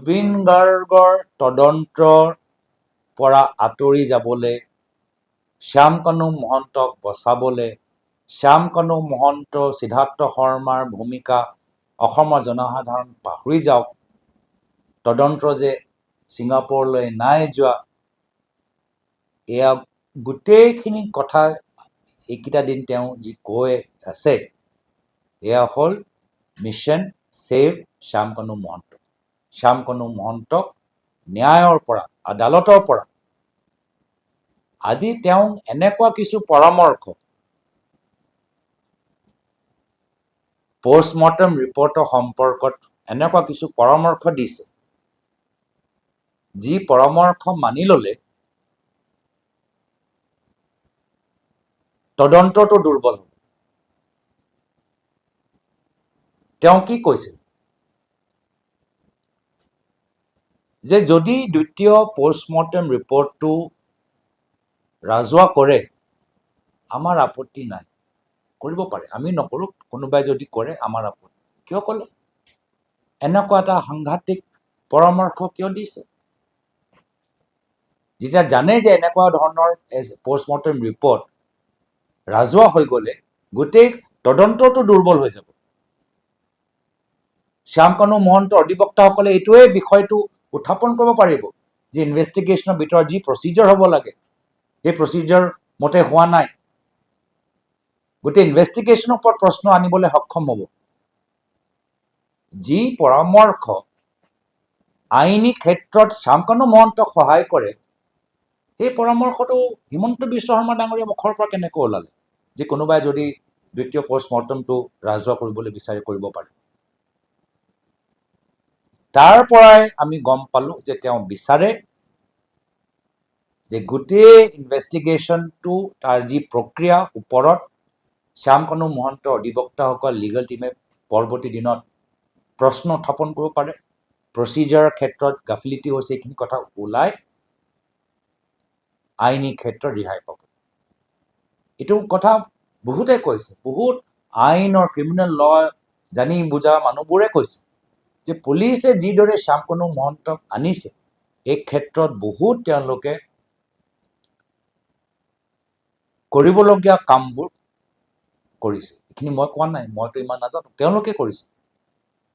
জুবিন গাৰ্গৰ তদন্তৰ পৰা আঁতৰি যাবলৈ, শ্যামকানু মহন্তক বচাবলৈ, শ্যামকানু মহন্ত, সিদ্ধাৰ্থ শৰ্মাৰ ভূমিকা অসমৰ জনসাধাৰণ পাহৰি যাওক, তদন্ত যে ছিংগাপুৰলৈ নাই যোৱা, এয়া গোটেইখিনি কথা এইকেইটা দিন তেওঁ যি কৈ আছে, এয়া হ'ল মিছন ছেভ শ্যামকানু মহন্ত। শ্যামকানু মহন্তক ন্যায়ৰ পৰা, আদালতৰ পৰা আজি তেওঁ এনেকুৱা কিছু পৰামৰ্শ পষ্টমৰ্টেম ৰিপৰ্টৰ সম্পৰ্কত এনেকুৱা কিছু পৰামৰ্শ দিছে, যি পৰামৰ্শ মানি ল'লে তদন্তটো দুৰ্বল হ'ব। তেওঁ কি কৈছিল যে যদি দ্বিতীয় পষ্টমৰ্টেম ৰিপৰ্টটো ৰাজহুৱা কৰে, আমাৰ আপত্তি নাই, কৰিব পাৰে, আমি নকৰোঁ, কোনোবাই যদি কৰে আমাৰ আপত্তি। কিয় ক'লে? এনেকুৱা এটা সাংঘাতিক পৰামৰ্শ কিয় দিছে? যেতিয়া জানে যে এনেকুৱা ধৰণৰ পষ্টমৰ্টেম ৰিপৰ্ট ৰাজহুৱা হৈ গ'লে গোটেই তদন্তটো দুৰ্বল হৈ যাব। শ্যামকানু মহন্ত অধিবক্তাসকলে এইটোৱে বিষয়টো উত্থাপন কৰিব পাৰিব যে ইনভেষ্টিগেশ্যনৰ ভিতৰত যি প্ৰচিডিউৰ হ'ব লাগে, সেই প্ৰচিডিউৰ মতে হোৱা নাই। গোটেই ইনভেষ্টিগেশ্যনৰ ওপৰত প্ৰশ্ন আনিবলৈ সক্ষম হ'ব। যি পৰামৰ্শ আইনী ক্ষেত্ৰত শ্যামকানু মহন্তক সহায় কৰে, সেই পৰামৰ্শটো হিমন্ত বিশ্ব শৰ্মা ডাঙৰীয়া মুখৰ পৰা কেনেকৈ ওলালে যে কোনোবাই যদি দ্বিতীয় পষ্টমৰ্টেমটো ৰাজহুৱা কৰিবলৈ বিচাৰে কৰিব পাৰে? তাৰ পৰাই আমি গম পালোঁ যে তেওঁ বিচাৰে যে গোটেই ইনভেষ্টিগেশ্যনটো, তাৰ যি প্ৰক্ৰিয়া ওপৰত শ্যামকানু মহন্ত অধিবক্তাসকল, লিগেল টিমে পৰৱৰ্তী দিনত প্ৰশ্ন উত্থাপন কৰিব পাৰে, প্ৰচিডিউৰৰ ক্ষেত্ৰত গাফিলতি হৈছে, এইখিনি কথা ওলাই আইনী ক্ষেত্ৰত ৰেহাই পাব। এইটো কথা বহুতে কৈছে, বহুত আইনৰ ক্ৰিমিনেল ল জানি বুজা মানুহবোৰে কৈছে যে পুলিচে যিদৰে শ্যামকানু মহন্তক আনিছে, এই ক্ষেত্ৰত বহুত তেওঁলোকে কৰিবলগীয়া কামবোৰ কৰিছে। এইখিনি মই কোৱা নাই, মইতো ইমান নাজানো, তেওঁলোকে কৰিছে।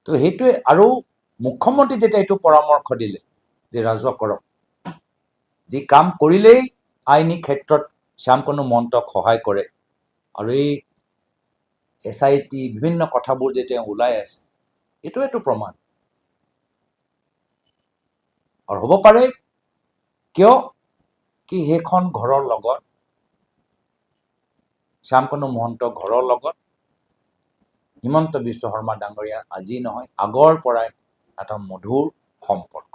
তো সেইটোৱে। আৰু মুখ্যমন্ত্ৰী যেতিয়া এইটো পৰামৰ্শ দিলে যে ৰাজহুৱা কৰক, যি কাম কৰিলেই আইনী ক্ষেত্ৰত শ্যামকানু মহন্তক সহায় কৰে, আৰু এই SIT বিভিন্ন কথাবোৰ যে তেওঁ ওলাই আছে, এইটোৱেতো প্ৰমাণ। আৰু হ'ব পাৰে কিয় কি সেইখন ঘৰৰ লগত, শ্যামকানু মহন্তৰ ঘৰৰ লগত হিমন্ত বিশ্ব শৰ্মা ডাঙৰীয়া আজি নহয়, আগৰ পৰাই এটা মধুৰ সম্পৰ্ক।